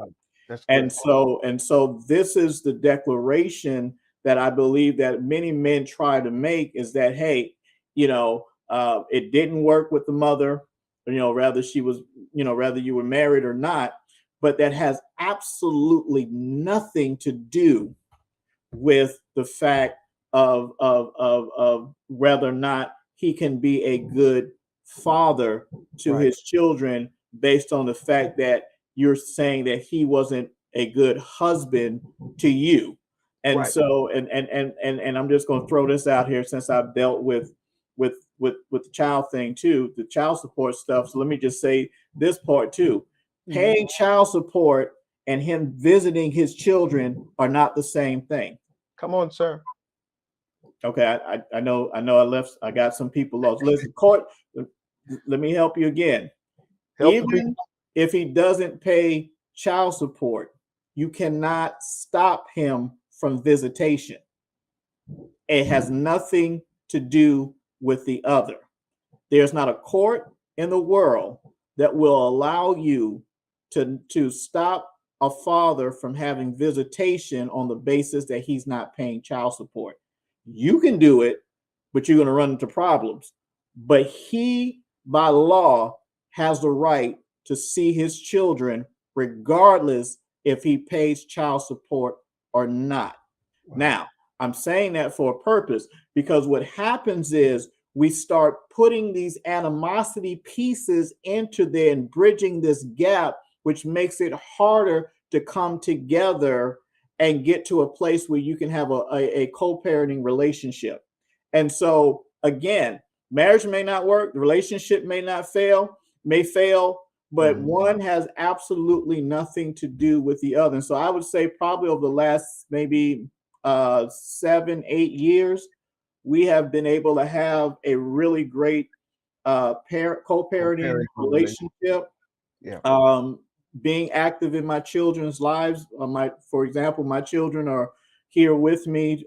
That's And good. so this is the declaration that I believe that many men try to make, is that, hey, it didn't work with the mother, rather she was, rather you were married or not, but that has absolutely nothing to do with the fact of whether or not he can be a good father to his children, based on the fact that you're saying that he wasn't a good husband to you. And so, and I'm just going to throw this out here, since I've dealt with the child thing too, the child support stuff. So let me just say this part too. Paying child support and him visiting his children are not the same thing. Come on, sir. Okay, I know I got some people lost. Listen, court, let me help you again. Even if he doesn't pay child support, you cannot stop him from visitation. It has nothing to do with the other. There's not a court in the world that will allow you to stop a father from having visitation on the basis that he's not paying child support. You can do it, but you're going to run into problems. But he, by law, has the right to see his children regardless if he pays child support or not. Now, I'm saying that for a purpose, because what happens is we start putting these animosity pieces into there and bridging this gap, which makes it harder to come together and get to a place where you can have a co-parenting relationship. And so, again, marriage may not work, the relationship may fail, but one has absolutely nothing to do with the other. And so I would say probably over the last maybe 7-8 years, we have been able to have a really great co-parenting relationship. Being active in my children's lives. For example, my children are here with me.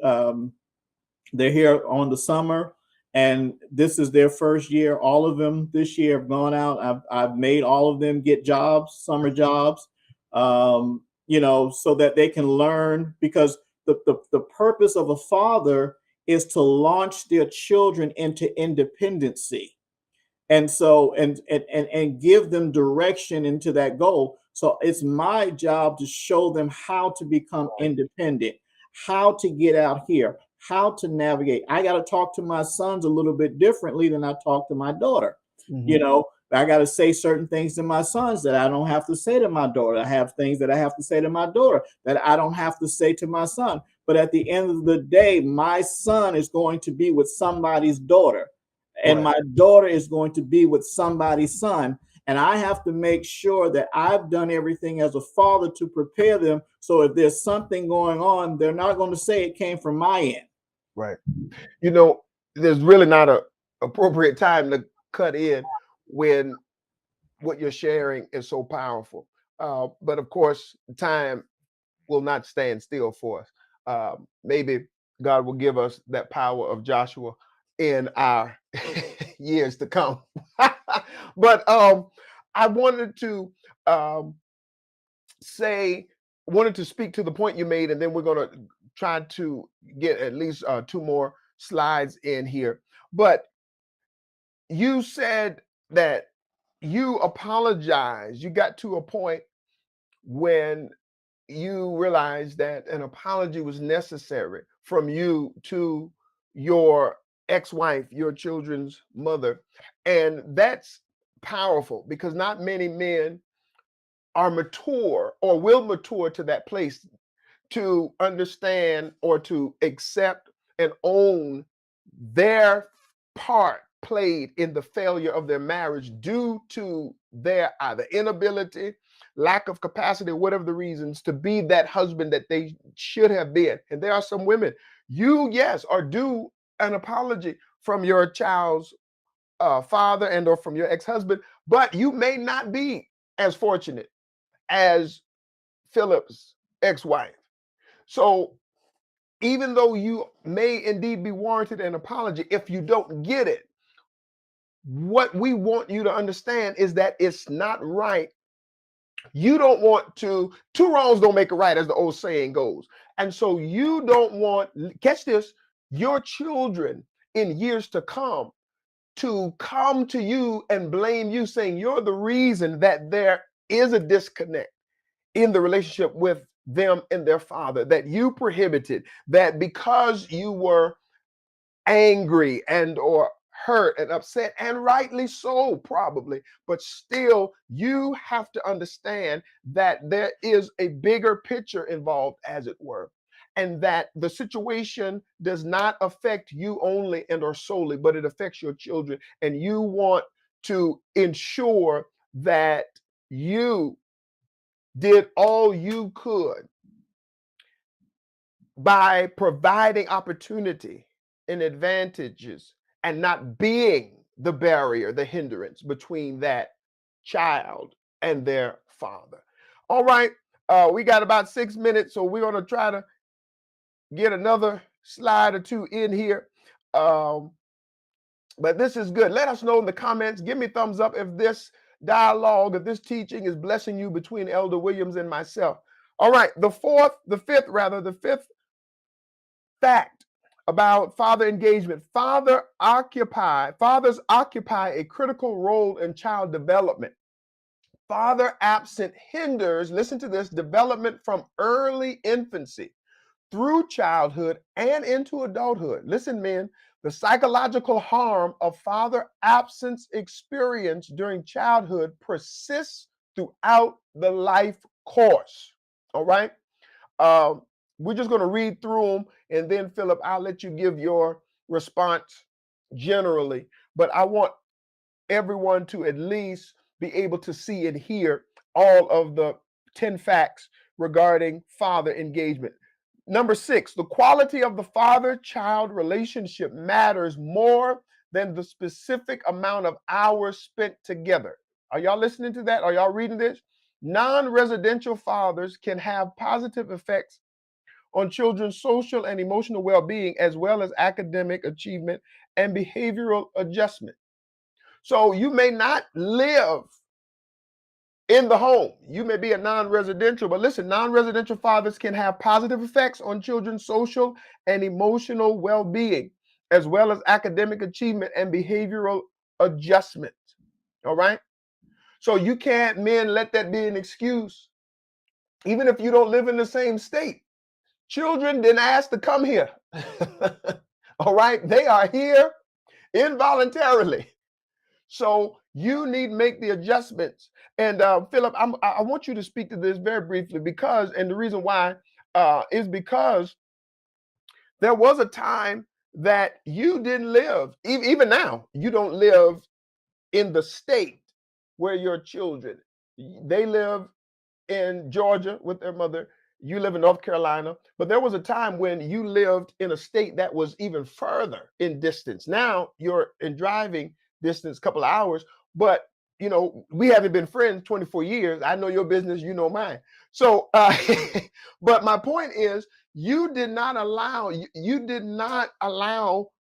They're here on the summer, And this is their first year. All of them this year have gone out. I've made all of them get jobs, summer jobs, so that they can learn, because the purpose of a father is to launch their children into independency. And so, and give them direction into that goal. So it's my job to show them how to become independent, how to get out here, how to navigate. I got to talk to my sons a little bit differently than I talk to my daughter. I got to say certain things to my sons that I don't have to say to my daughter. I have things that I have to say to my daughter that I don't have to say to my son. But at the end of the day, my son is going to be with somebody's daughter, and my daughter is going to be with somebody's son. And I have to make sure that I've done everything as a father to prepare them. So if there's something going on, they're not going to say it came from my end. Right. There's really not a appropriate time to cut in when what you're sharing is so powerful. But of course, time will not stand still for us. Maybe God will give us that power of Joshua in our years to come. But I wanted to speak to the point you made, and then we're going to try to get at least 2 more slides in here. But you said that you apologized. You got to a point when you realized that an apology was necessary from you to your ex-wife, your children's mother. And that's powerful, because not many men are mature or will mature to that place to understand or to accept and own their part played in the failure of their marriage due to their either inability, lack of capacity, whatever the reasons, to be that husband that they should have been. And there are some women, are due an apology from your child's father and or from your ex-husband, but you may not be as fortunate as Philip's ex-wife. So even though you may indeed be warranted an apology, if you don't get it, what we want you to understand is that it's not right. You don't want to, 2 wrongs don't make it right, as the old saying goes. And so you don't want, catch this, your children in years to come to you and blame you, saying you're the reason that there is a disconnect in the relationship with them and their father, that you prohibited, that because you were angry and or hurt and upset, and rightly so probably, but still you have to understand that there is a bigger picture involved, as it were, and that the situation does not affect you only and or solely, but it affects your children. And you want to ensure that you did all you could by providing opportunity and advantages and not being the barrier, the hindrance between that child and their father. All right, we got about 6 minutes, so we're going to try to get another slide or 2 in here. But this is good. Let us know in the comments. Give me a thumbs up if this dialogue, if this teaching is blessing you between Elder Williams and myself. All right, the fifth fact about father engagement. Fathers occupy a critical role in child development. Father absent hinders, listen to this, development from early infancy through childhood and into adulthood. Listen, men, the psychological harm of father absence experience during childhood persists throughout the life course. All right. We're just going to read through them, and then Philip, I'll let you give your response generally, but I want everyone to at least be able to see and hear all of the 10 facts regarding father engagement. Number 6, the quality of the father-child relationship matters more than the specific amount of hours spent together. Are y'all listening to that? Are y'all reading this? Non-residential fathers can have positive effects on children's social and emotional well-being, as well as academic achievement and behavioral adjustment. So you may not live in the home. You may be a non-residential, but listen, non-residential fathers can have positive effects on children's social and emotional well-being, as well as academic achievement and behavioral adjustment. All right. So you can't, men, let that be an excuse. Even if you don't live in the same state, children didn't ask to come here. All right. They are here involuntarily. So you need to make the adjustments. And Philip, I want you to speak to this very briefly because, and the reason why is because there was a time that you didn't live, even now, you don't live in the state where your children, they live in Georgia with their mother. You live in North Carolina, but there was a time when you lived in a state that was even further in distance. Now you're in driving distance, couple of hours, but you know, we haven't been friends 24 years. I know your business, you know mine. So, but my point is, you did not allow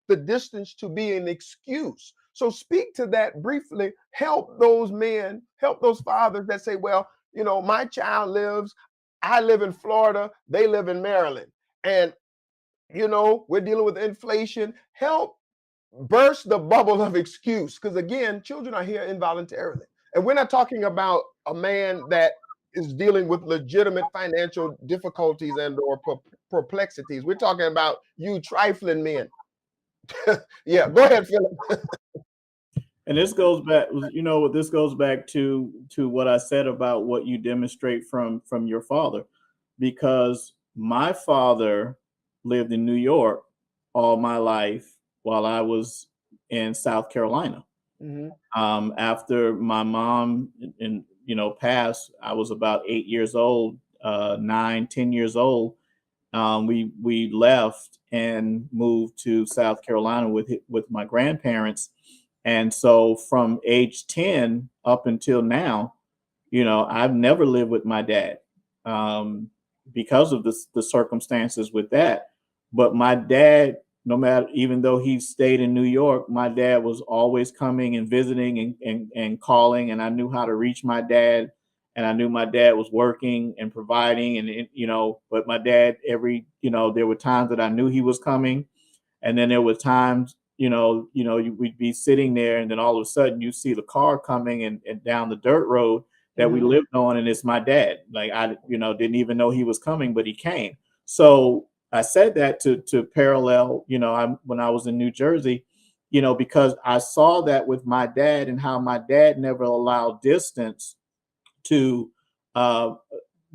the distance to be an excuse. So speak to that briefly. Help those men, help those fathers that say, well, you know, my child I live in Florida, they live in Maryland. And, you know, we're dealing with inflation. Help burst the bubble of excuse. Because again, children are here involuntarily. And we're not talking about a man that is dealing with legitimate financial difficulties and or perplexities. We're talking about you trifling men. Yeah, go ahead, Philip. And this goes back, you know, this goes back to what I said about what you demonstrate from your father, because my father lived in New York all my life while I was in South Carolina. Mm-hmm. After my mom, passed, I was about 8 years old, 9, 10 years old. We left and moved to South Carolina with my grandparents. And so from age 10 up until now, you know, I've never lived with my dad because of the circumstances with that. But my dad, no matter, even though he stayed in New York, my dad was always coming and visiting and calling. And I knew how to reach my dad. And I knew my dad was working and providing. And, you know, but my dad, there were times that I knew he was coming. And then there were times, we'd be sitting there and then all of a sudden you see the car coming and down the dirt road that we lived on. And it's my dad. Like I, didn't even know he was coming, but he came. So I said that to parallel, when I was in New Jersey, because I saw that with my dad and how my dad never allowed distance to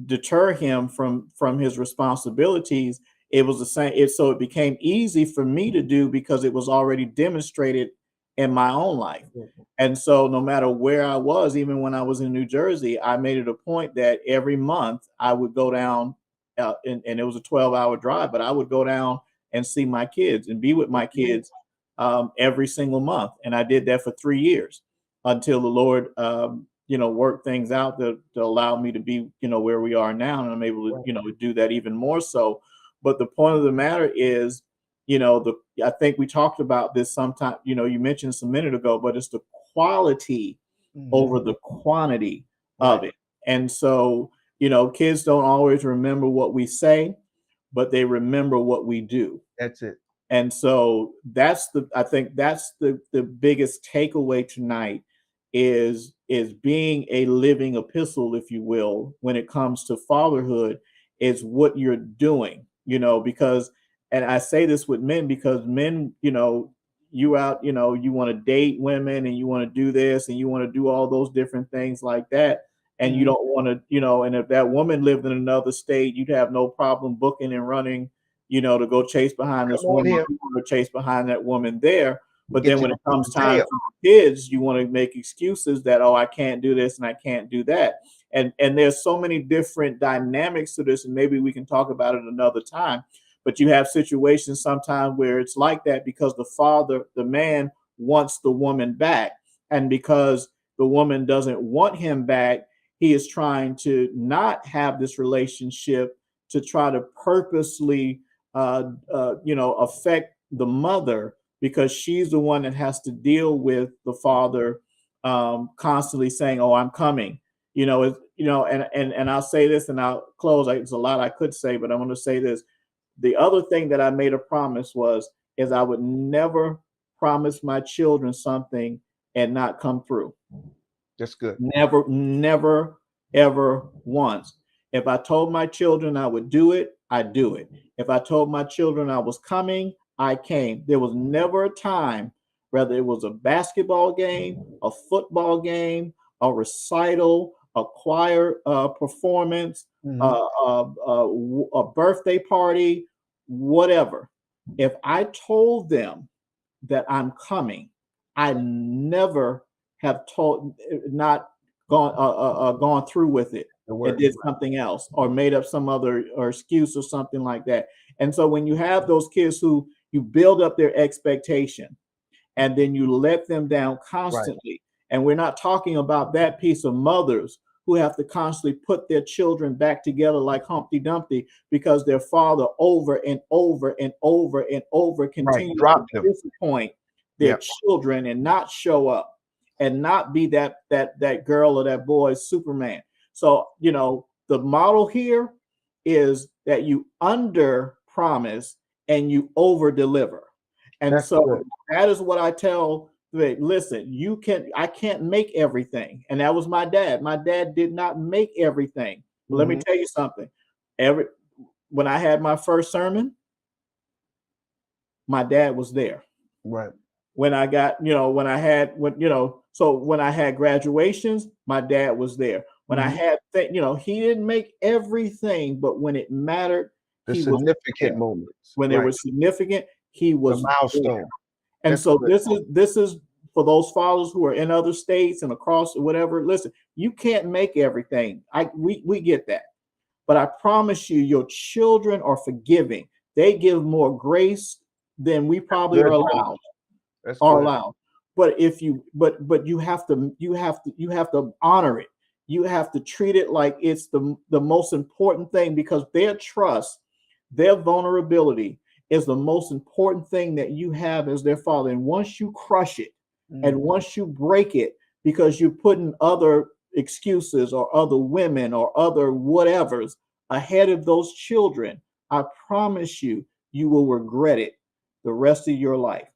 deter him from his responsibilities. It was the same. So it became easy for me to do because it was already demonstrated in my own life. Mm-hmm. And so no matter where I was, even when I was in New Jersey, I made it a point that every month I would go down and it was a 12-hour drive, but I would go down and see my kids and be with my kids every single month. And I did that for 3 years until the Lord, worked things out to allow me to be, where we are now. And I'm able to, do that even more so. But the point of the matter is, I think we talked about this sometime, you mentioned this a minute ago, but it's the quality over the quantity of it. And so, kids don't always remember what we but they remember what we do. That's it. And so I think that's the biggest takeaway tonight is being a living epistle, if you will, when it comes to fatherhood, is what you're doing. Because, and I say this with men because men, you out, you want to date women and you want to do this and you want to do all those different things like that. And you don't want to, and if that woman lived in another state, you'd have no problem booking and running, to go chase behind this woman or chase behind that woman there. But then when it comes time for kids, you want to make excuses that, I can't do this and I can't do that. And there's so many different dynamics to this, and maybe we can talk about it another time. But you have situations sometimes where it's like that because the man wants the woman back. And because the woman doesn't want him back, he is trying to not have this relationship to try to purposely, affect the mother, because she's the one that has to deal with the father constantly saying, "Oh, I'm coming." And I'll say this and I'll close. There's a lot I could say, but I'm going to say this. The other thing that I made a promise is I would never promise my children something and not come through. That's good. Never, ever once. If I told my children I would do it, I do it. If I told my children I was coming, I came. There was never a time, whether it was a basketball game, a football game, a recital, a choir performance, a birthday party, whatever. If I told them that I'm coming, I never have not gone through with it and did something else or made up some other or excuse or something like that. And so when you have those kids who you build up their expectation and then you let them down constantly, and we're not talking about that piece of mothers who have to constantly put their children back together like Humpty Dumpty because their father over and over and over and over continues to disappoint their children and not show up and not be that girl or that boy's Superman. So, the model here is that you under promise and you over deliver. And that is what I tell them. Listen, I can't make everything. And that was my dad. My dad did not make everything. But let me tell you something. When I had my first sermon, my dad was there. Right. When I got, when I had graduations, my dad was there. When I had, he didn't make everything, but when it mattered, the significant moments. When they were significant, he was the milestone. There. And so this is for those fathers who are in other states and across whatever. Listen, you can't make everything. We get that, but I promise you, your children are forgiving. They give more grace than we probably are allowed. Allowed. But if you you have to honor it. You have to treat it like it's the most important thing, because their trust, their vulnerability is the most important thing that you have as their father. And once you crush it and once you break it because you're putting other excuses or other women or other whatevers ahead of those children, I promise you, you will regret it the rest of your life.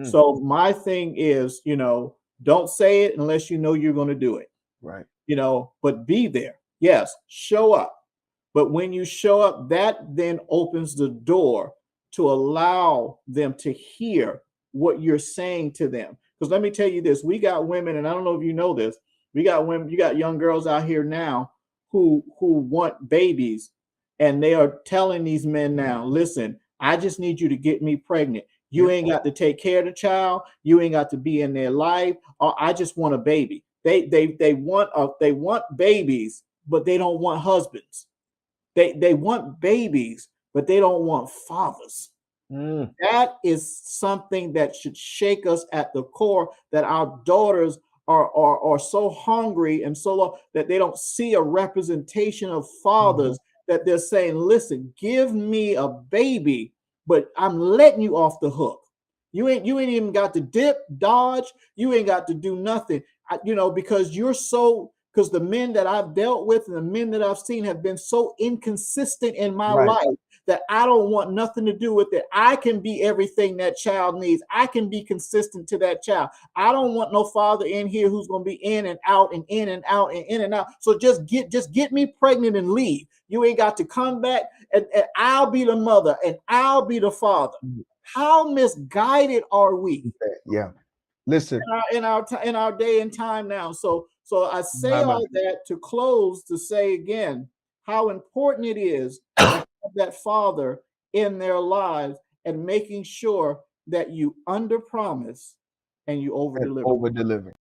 So my thing is, don't say it unless you know you're going to do it. Right. But be there. Yes, show up. But when you show up, that then opens the door to allow them to hear what you're saying to them. Because let me tell you this, we got women, and I don't know if you know this, we got women, you got young girls out here now who want babies, and they are telling these men now, listen, I just need you to get me pregnant. You ain't got to take care of the child. You ain't got to be in their life. I just want a baby. They want babies, but they don't want husbands. They want babies, but they don't want fathers. That is something that should shake us at the core, that our daughters are so hungry and so low that they don't see a representation of fathers, that they're saying, listen, give me a baby, but I'm letting you off the hook. You ain't even got to dip, dodge. You ain't got to do nothing, because because the men that I've dealt with and the men that I've seen have been so inconsistent in my life that I don't want nothing to do with it. I can be everything that child needs. I can be consistent to that child. I don't want no father in here who's going to be in and out and in and out and in and out. So just get me pregnant and leave. You ain't got to come back, and I'll be the mother and I'll be the father. How misguided are we? Yeah. Listen, in our day and time now. So I say all that to close, to say again how important it is to have that father in their lives, and making sure that you under promise and you over deliver.